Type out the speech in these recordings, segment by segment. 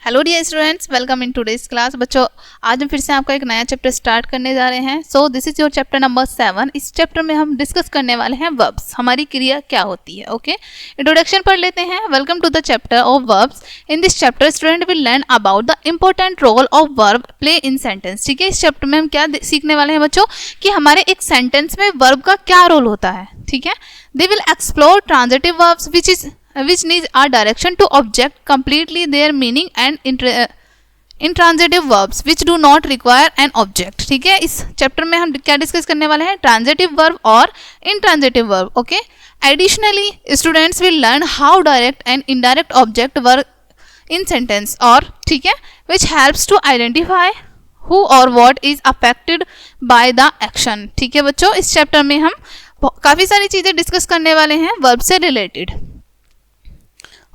Hello dear students, welcome in today's class. बच्चों, आज हम फिर से आपका एक नया चैप्टर स्टार्ट करने जा रहे हैं। So this is your chapter number 7। इस चैप्टर में हम डिस्कस करने वाले हैं वर्ब्स, हमारी क्रिया क्या होती है। ओके, इंट्रोडक्शन पढ़ लेते हैं। Welcome to the chapter of verbs. In this chapter student will learn about the important role of verb play in sentence. ठीक है, इस चैप्टर में हम क्या सीखने वाले हैं बच्चों कि हमारे एक सेंटेंस में वर्ब का क्या रोल होता है। ठीक है, they will explore transitive verbs which needs our direction to object completely their meaning and intransitive verbs which do not require an object। ठीक है, इस चैप्टर में हम क्या डिस्कस करने वाले हैं, ट्रांजिटिव वर्ब और intransitive verb. Okay, additionally students will learn how direct and indirect object work in sentence और ठीक है which helps to identify who or what is affected by the action। ठीक है बच्चों, इस चैप्टर में हम काफी सारी चीजें डिस्कस करने वाले हैं वर्ब से रिलेटेड।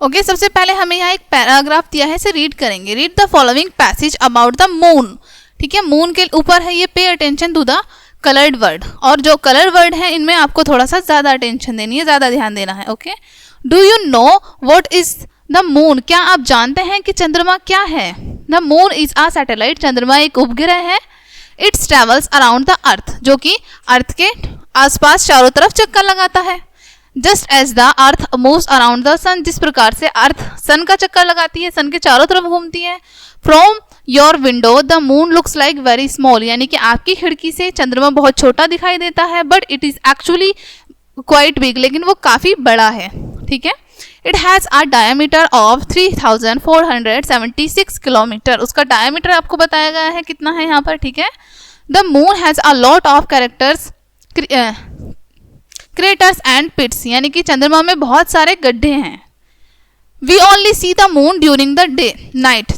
ओके, सबसे पहले हमें यहाँ एक पैराग्राफ दिया है, इसे रीड करेंगे। Read the following passage about the moon. ठीक है, मून के ऊपर है ये, pay attention to the coloured word. और जो कलर्ड वर्ड है इनमें आपको थोड़ा सा ज्यादा अटेंशन देनी है, ज्यादा ध्यान देना है। Okay, do you know what is the moon? क्या आप जानते हैं कि चंद्रमा क्या है? The moon is a satellite. चंद्रमा एक उपग्रह है। It's travels around the earth, जो कि अर्थ के आसपास चारों तरफ चक्कर लगाता है। Just as the earth moves around the sun, जिस प्रकार से अर्थ सन का चक्कर लगाती है, सन के चारों तरफ घूमती है। From your window the moon looks like very small, यानी कि आपकी खिड़की से चंद्रमा बहुत छोटा दिखाई देता है, but it is actually quite big, लेकिन वो काफी बड़ा है। ठीक है, it has a diameter of 3476 kilometre. उसका डायमीटर आपको बताया गया है कितना है यहाँ पर। ठीक है, the moon has a lot of characters craters and pits, यानी कि चंद्रमा में बहुत सारे गड्ढे हैं। We only see the moon during the day night,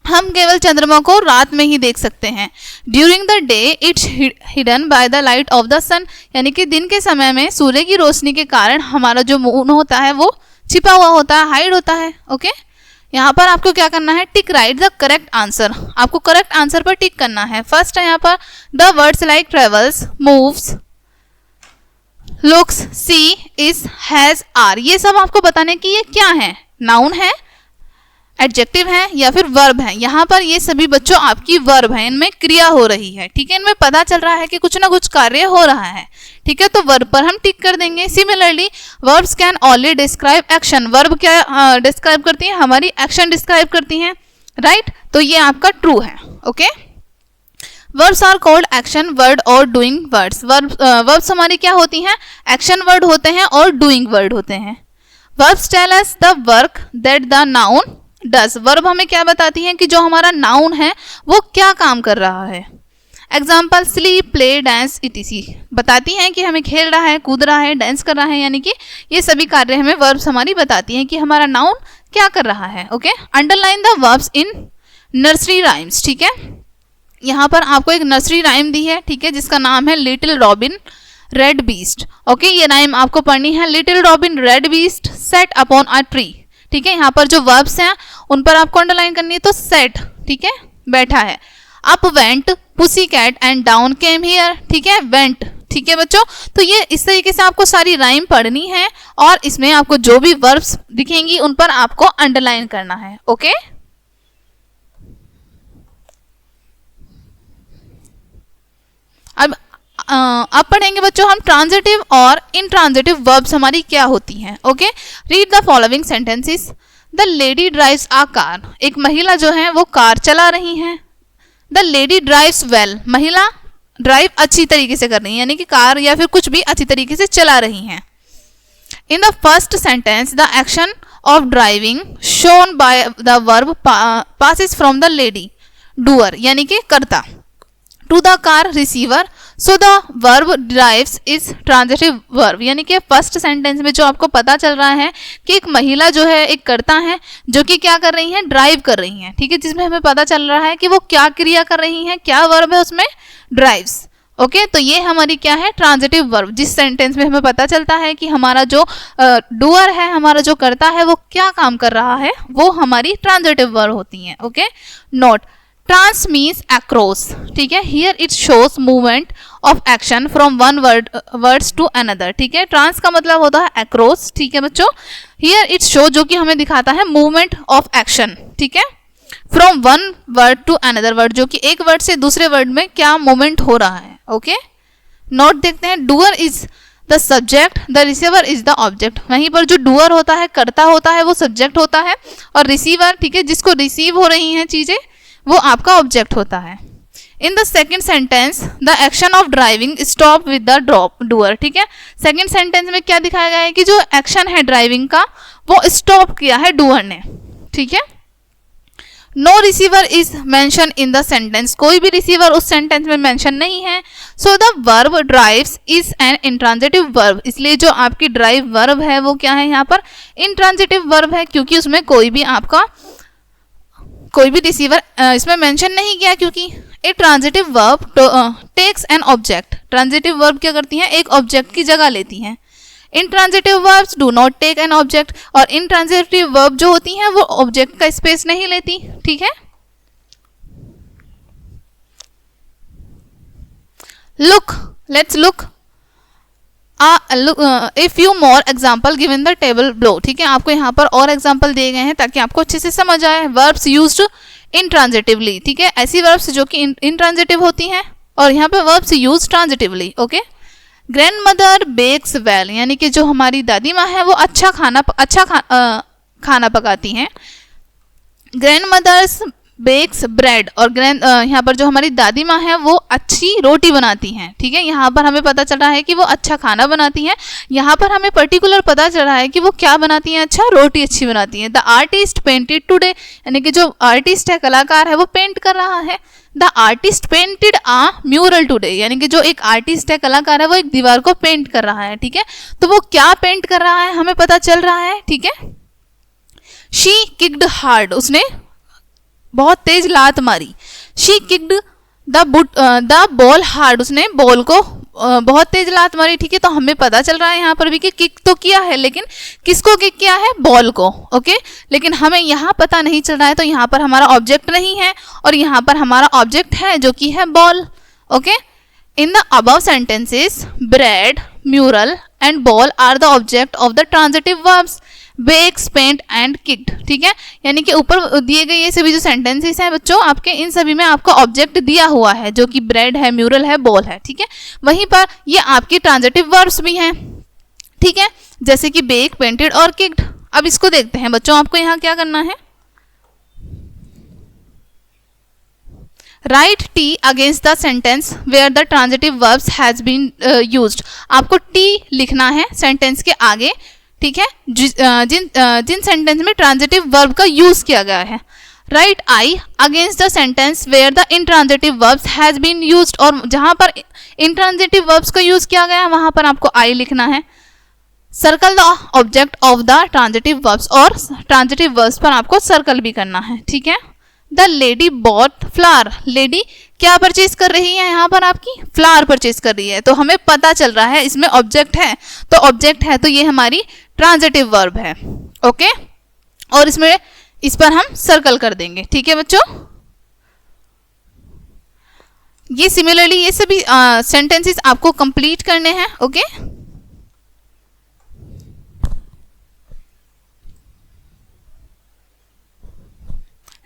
हम केवल चंद्रमा को रात में ही देख सकते हैं। During the day it's hidden by the light of the sun, यानी कि दिन के समय में सूर्य की रोशनी के कारण हमारा जो मून होता है वो छिपा हुआ होता है, हाइड होता है। ओके, यहाँ पर आपको क्या करना है, tick right the correct answer. आपको करेक्ट आंसर पर टिक करना है। फर्स्ट है यहाँ पर the words like travels, moves, looks, see, is, has, are, ये सब आपको बताने की ये क्या है, नाउन है, एडजेक्टिव है या फिर वर्ब है। यहाँ पर ये सभी बच्चों आपकी वर्ब है, इनमें क्रिया हो रही है। ठीक है, इनमें पता चल रहा है कि कुछ ना कुछ कार्य हो रहा है। ठीक है, तो वर्ब पर हम टिक कर देंगे। Similarly verbs can only describe action, verb क्या डिस्क्राइब करती है, हमारी एक्शन डिस्क्राइब करती हैं, राइट। तो ये आपका ट्रू है। Okay, verbs are called action word और डूइंग वर्ड्स। वर्ब्स हमारी क्या होती हैं, एक्शन वर्ड होते हैं और डूइंग वर्ड होते हैं। Verbs tell us the work that the noun does, verb हमें क्या बताती हैं कि जो हमारा नाउन है वो क्या काम कर रहा है। Example sleep, play, dance, etc. बताती हैं कि हमें खेल रहा है, कूद रहा है, डांस कर रहा है, यानी कि ये सभी कार्य हमें वर्ब्स हमारी बताती हैं कि हमारा नाउन क्या कर रहा है। Okay, underline the verbs in nursery rhymes. ठीक है, यहाँ पर आपको एक नर्सरी राइम दी है, ठीक है, जिसका नाम है little robin red beast. Okay, ये राइम आपको पढ़नी है। Little robin red beast set upon a tree. ठीक है, यहाँ पर जो वर्ब्स हैं उन पर आपको अंडरलाइन करनी है। तो सेट, ठीक है, बैठा है। Up went pussy cat and down came here. ठीक है, वेंट। ठीक है बच्चों, तो ये इस तरीके से आपको सारी राइम पढ़नी है और इसमें आपको जो भी वर्ब्स दिखेंगी उन पर आपको अंडरलाइन करना है। ओके, अब पढ़ेंगे बच्चों हम ट्रांजिटिव और इनट्रांजिटिव वर्ब्स हमारी क्या होती हैं। Okay, read the following sentences. The lady drives a car, एक महिला जो है वो कार चला रही हैं। द लेडी ड्राइव्स वेल, महिला ड्राइव अच्छी तरीके से कर रही है, यानी कि कार या फिर कुछ भी अच्छी तरीके से चला रही हैं। In the first sentence the action of driving shown by the verb passes from the lady doer, यानी कि कर्ता, to the car receiver. So the verb drives is transitive verb, यानी कि फर्स्ट सेंटेंस में जो आपको पता चल रहा है कि एक महिला जो है, एक कर्ता है जो कि क्या कर रही है, ड्राइव कर रही है। ठीक है, जिसमें हमें पता चल रहा है कि वो क्या क्रिया कर रही है, क्या वर्ब है उसमें, ड्राइव्स। ओके, तो ये हमारी क्या है, ट्रांजिटिव वर्ब। जिस सेंटेंस में हमें पता चलता है कि हमारा जो डूअर है, हमारा जो कर्ता है, वो क्या काम कर रहा है, वो हमारी ट्रांजिटिव वर्ब होती है। Okay, note trans means across. ठीक है, here it shows movement of action from one words to another. ठीक है, ट्रांस का मतलब होता है अक्रॉस। ठीक है बच्चों, हियर इट शो जो कि हमें दिखाता है मूवमेंट ऑफ एक्शन। ठीक है, from one word to another word, जो कि एक वर्ड से दूसरे वर्ड में क्या मूवमेंट हो रहा है। ओके, नोट देखते हैं। Doer is the subject, the receiver is the object. वहीं पर जो डूअर होता है, करता होता है, वो सब्जेक्ट होता है, और रिसीवर, ठीक है, जिसको रिसीव हो रही हैं चीजें, वो आपका ऑब्जेक्ट होता है। In the second sentence the action of driving stop with the doer, ठीक है। सेकेंड सेंटेंस में क्या दिखाया गया है कि जो एक्शन है ड्राइविंग का, वो स्टॉप किया है डूअर ने, ठीक है। No receiver is mention in the sentence, कोई भी रिसीवर उस सेंटेंस में मेंशन नहीं है। So the verb drives is an intransitive verb, इसलिए जो आपकी ड्राइव वर्ब है वो क्या है, यहाँ पर इंट्रांजिटिव वर्ब है, क्योंकि उसमें कोई भी रिसीवर इसमें मेंशन नहीं किया, क्योंकि a transitive verb takes an object. Transitive verb क्या करती हैं, एक ऑब्जेक्ट की जगह लेती हैं। Intransitive verbs do not take an object, और इंट्रांजिटिव वर्ब जो होती हैं वो ऑब्जेक्ट का स्पेस नहीं लेती, ठीक है। Look, let's look a few more example given the table blow, ठीक है। आपको यहाँ पर और एग्जाम्पल दिए गए हैं ताकि आपको अच्छे से समझ आए। वर्ब्स यूज्ड इंट्रांजिटिवली, ठीक है, ऐसी वर्ब्स जो कि इंट्रांजिटिव होती हैं, और यहाँ पे verbs use transitively. Okay, grandmother bakes well, यानी कि जो हमारी दादी माँ है वो अच्छा खाना पकाती हैं। ग्रैंड मदर्स बेक्स ब्रेड, और यहाँ पर जो हमारी दादी माँ है वो अच्छी रोटी बनाती हैं, ठीक है। यहाँ पर हमें पता चल रहा है कि वो अच्छा खाना बनाती हैं। यहाँ पर हमें पर्टिकुलर पता चल रहा है कि वो क्या बनाती हैं, अच्छा रोटी अच्छी बनाती हैं। द आर्टिस्ट पेंटेड टुडे, यानी कि जो आर्टिस्ट है, कलाकार है, वो पेंट कर रहा है। The artist painted a mural today, यानी कि जो एक आर्टिस्ट है, कलाकार है, वो एक दीवार को पेंट कर रहा है, ठीक है। तो वो क्या पेंट कर रहा है हमें पता चल रहा है, ठीक है। शी किक्ड हार्ड, उसने बहुत तेज लात मारी। She kicked the ball hard, उसने बॉल को बहुत तेज लात मारी, ठीक है। तो हमें पता चल रहा है यहाँ पर भी कि किक तो किया है, लेकिन किसको किक किया है, बॉल को। ओके, लेकिन हमें यहाँ पता नहीं चल रहा है, तो यहाँ पर हमारा ऑब्जेक्ट नहीं है, और यहाँ पर हमारा ऑब्जेक्ट है जो कि है ball. Okay, in the above sentences bread, mural and ball are the object of the transitive verbs bakes, paint and kicked, ठीक है। यानी कि ऊपर दिए गए ये सभी जो सेंटेंसेस हैं बच्चों आपके, इन सभी में आपको ऑब्जेक्ट दिया हुआ है जो कि ब्रेड है, म्यूरल है, बॉल है, ठीक है। वहीं पर ये आपकी ट्रांजिटिव वर्ब्स भी हैं, ठीक है, जैसे कि बेक, पेंटेड और किक्ड। अब इसको देखते हैं बच्चों, आपको यहाँ क्या करना है, write T against the sentence where the transitive verbs has been used. आपको टी लिखना है सेंटेंस के आगे, ठीक है, जिन सेंटेंस में ट्रांजिटिव वर्ब का यूज किया गया है। Write I against the sentence where the intransitive verbs has been used, और जहां पर इंट्रांजिटिव वर्ब्स का यूज किया गया है वहां पर आपको आई लिखना है। Circle the object of the transitive verbs, और ट्रांजिटिव वर्ब्स पर आपको सर्कल भी करना है, ठीक है। The lady bought flour, lady क्या परचेज कर रही है, यहाँ पर आपकी फ्लावर परचेज कर रही है, तो हमें पता चल रहा है इसमें ऑब्जेक्ट है, तो ऑब्जेक्ट है तो ये हमारी ट्रांजिटिव वर्ब है। ओके, और इस पर हम सर्कल कर देंगे, ठीक है बच्चों। ये सिमिलरली ये सभी सेंटेंसेस आपको कंप्लीट करने हैं। ओके,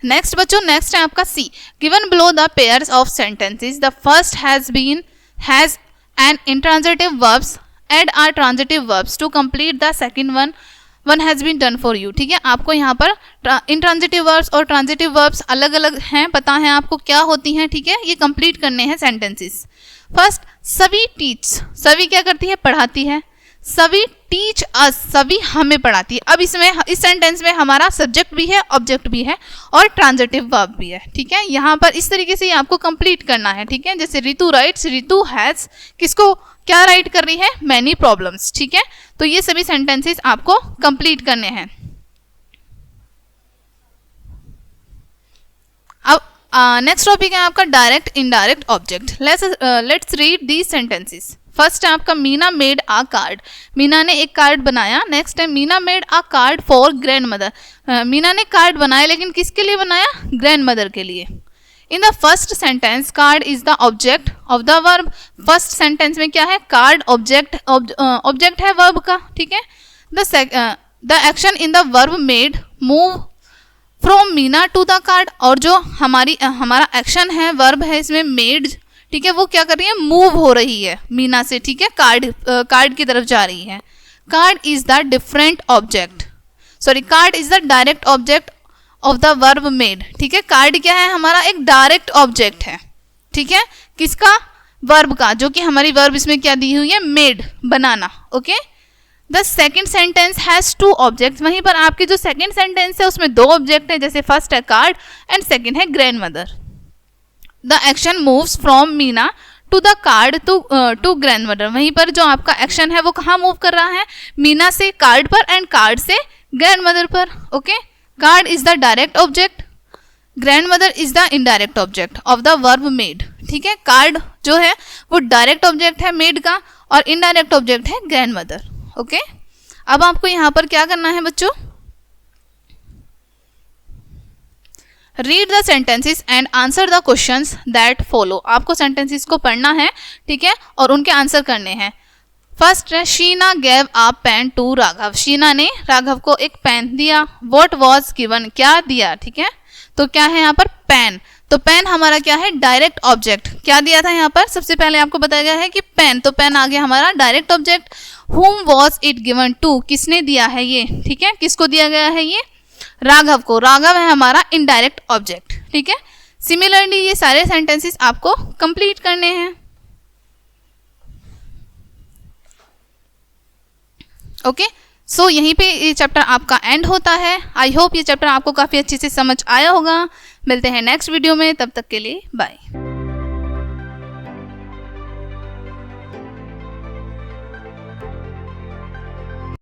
नेक्स्ट बच्चों, नेक्स्ट है आपका C. Given below the pairs of sentences the first has an intransitive verbs, add or transitive verbs to complete the second one has been done for you, ठीक है। आपको यहाँ पर इंट्रांजिटिव वर्ब्स और transitive verbs अलग अलग हैं, पता है आपको क्या होती हैं, ठीक है। ये कंप्लीट करने हैं सेंटेंसेस। फर्स्ट, सभी टीच, सभी क्या करती है, पढ़ाती है। सभी टीच अस, सभी हमें पढ़ाती है। अब इस सेंटेंस में हमारा सब्जेक्ट भी है, ऑब्जेक्ट भी है, और ट्रांजिटिव वर्ब भी है, ठीक है। यहाँ पर इस तरीके से आपको कंप्लीट करना है, ठीक है। जैसे रितु राइट्स, रितु हैज किसको क्या राइट कर रही है, मैनी प्रॉब्लम्स, ठीक है। तो ये सभी सेंटेंसेस आपको कंप्लीट करने हैं। अब नेक्स्ट टॉपिक है आपका direct indirect object. Let's read these sentences. First है आपका Meena made a card, Meena ने एक कार्ड बनाया। नेक्स्ट है Meena made a card for grandmother, Meena ने कार्ड बनाया लेकिन किसके लिए बनाया, ग्रैंड मदर के लिए। इन the first sentence card is the object of the verb, first sentence में क्या है, कार्ड ऑब्जेक्ट है वर्ब का, ठीक है। The action in the verb made move from Meena to the card, और जो हमारा एक्शन है, वर्ब है इसमें मेड, ठीक है, वो क्या कर रही है, मूव हो रही है मीना से, ठीक है, कार्ड की तरफ जा रही है। Card is the different object, sorry, card is the direct object of the verb made, ठीक है। कार्ड क्या है, हमारा एक डायरेक्ट ऑब्जेक्ट है, ठीक है, किसका, वर्ब का, जो कि हमारी वर्ब इसमें क्या दी हुई है, made, banana, okay. The second sentence has two objects, वहीं पर आपकी जो सेकेंड सेंटेंस है उसमें दो ऑब्जेक्ट है, जैसे फर्स्ट है कार्ड एंड सेकेंड है grandmother. The action moves from Meena to the card to grandmother, वहीं पर जो आपका एक्शन है वो कहाँ मूव कर रहा है, मीना से कार्ड पर एंड कार्ड से ग्रैंड मदर पर, okay. Card is the direct object, grand mother is the indirect object of the verb made, ठीक है। कार्ड जो है वो डायरेक्ट ऑब्जेक्ट है मेड का और इनडायरेक्ट ऑब्जेक्ट है ग्रैंड मदर, ओके। अब आपको यहाँ पर क्या करना है बच्चों, read the sentences and answer the questions that follow, आपको सेंटेंसेस को पढ़ना है, ठीक है, और उनके आंसर करने हैं। फर्स्ट है Sheena gave a pen to Raghav, Sheena ने राघव को एक पेन दिया। व्हाट वाज गिवन, क्या दिया, ठीक है, तो क्या है यहाँ पर, पेन, तो पेन हमारा क्या है, डायरेक्ट ऑब्जेक्ट, क्या दिया था यहाँ पर, सबसे पहले आपको बताया गया है कि पेन, तो पेन आ गया हमारा direct object. whom was it given to, किसने दिया है ये, ठीक है, किसको दिया गया है ये, राघव को, राघव है हमारा इनडायरेक्ट ऑब्जेक्ट, ठीक है। सिमिलरली ये सारे सेंटेंसेस आपको कंप्लीट करने हैं, ओके। सो यहीं पे ये चैप्टर आपका एंड होता है। आई होप ये चैप्टर आपको काफ़ी अच्छे से समझ आया होगा। मिलते हैं नेक्स्ट वीडियो में, तब तक के लिए बाय।